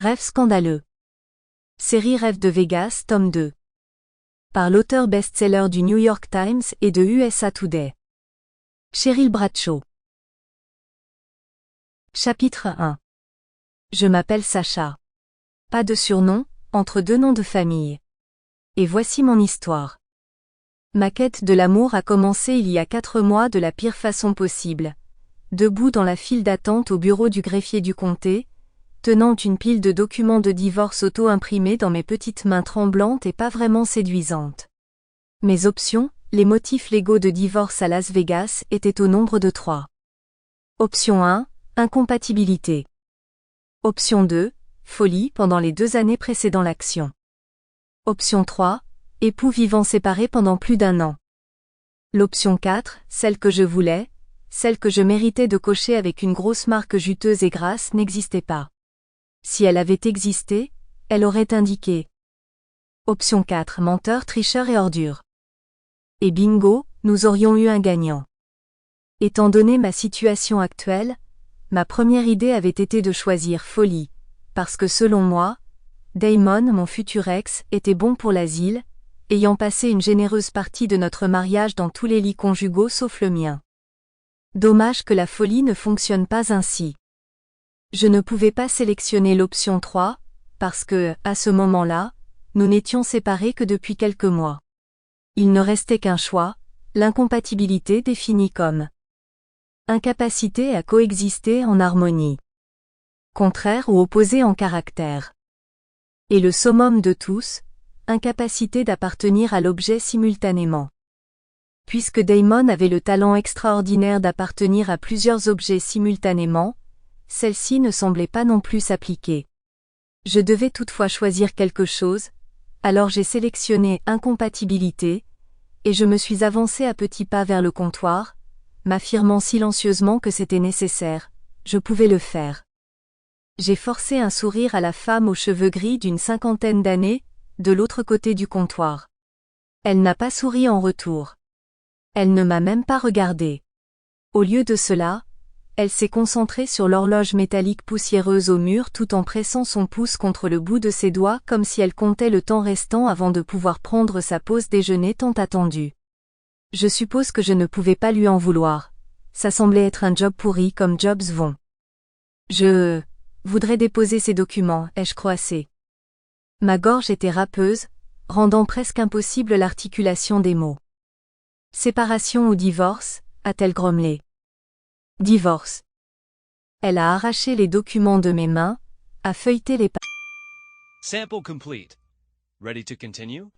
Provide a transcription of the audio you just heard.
Rêve scandaleux. Série Rêve de Vegas, tome 2. Par l'auteur best-seller du New York Times et de USA Today. Cheryl Bradshaw. Chapitre 1. Je m'appelle Sacha. Pas de surnom, entre deux noms de famille. Et voici mon histoire. Ma quête de l'amour a commencé il y a 4 mois de la pire façon possible. Debout dans la file d'attente au bureau du greffier du comté, tenant une pile de documents de divorce auto-imprimés dans mes petites mains tremblantes et pas vraiment séduisantes. Mes options, les motifs légaux de divorce à Las Vegas, étaient au nombre de 3. Option 1, incompatibilité. Option 2, folie pendant les 2 années précédant l'action. Option 3, époux vivant séparés pendant plus d'1 an. L'option 4, celle que je voulais, celle que je méritais de cocher avec une grosse marque juteuse et grasse, n'existait pas. Si elle avait existé, elle aurait indiqué. Option 4, menteur, tricheur et ordure. Et bingo, nous aurions eu un gagnant. Étant donné ma situation actuelle, ma première idée avait été de choisir folie, parce que selon moi, Damon, mon futur ex, était bon pour l'asile, ayant passé une généreuse partie de notre mariage dans tous les lits conjugaux sauf le mien. Dommage que la folie ne fonctionne pas ainsi. Je ne pouvais pas sélectionner l'option 3, parce que, à ce moment-là, nous n'étions séparés que depuis quelques mois. Il ne restait qu'un choix, l'incompatibilité définie comme incapacité à coexister en harmonie. Contraire ou opposé en caractère. Et le summum de tous, incapacité d'appartenir à l'objet simultanément. Puisque Damon avait le talent extraordinaire d'appartenir à plusieurs objets simultanément, celle-ci ne semblait pas non plus s'appliquer. Je devais toutefois choisir quelque chose, alors j'ai sélectionné incompatibilité, et je me suis avancé à petits pas vers le comptoir, m'affirmant silencieusement que c'était nécessaire, je pouvais le faire. J'ai forcé un sourire à la femme aux cheveux gris d'une 50aine d'années, de l'autre côté du comptoir. Elle n'a pas souri en retour. Elle ne m'a même pas regardé. Au lieu de cela, elle s'est concentrée sur l'horloge métallique poussiéreuse au mur tout en pressant son pouce contre le bout de ses doigts comme si elle comptait le temps restant avant de pouvoir prendre sa pause déjeuner tant attendue. Je suppose que je ne pouvais pas lui en vouloir. Ça semblait être un job pourri comme jobs vont. Je voudrais déposer ces documents, ai-je croassé. Ma gorge était râpeuse, rendant presque impossible l'articulation des mots. Séparation ou divorce, a-t-elle grommelé. Divorce. Elle a arraché les documents de mes mains, a feuilleté les pages. Sample complete. Ready to continue?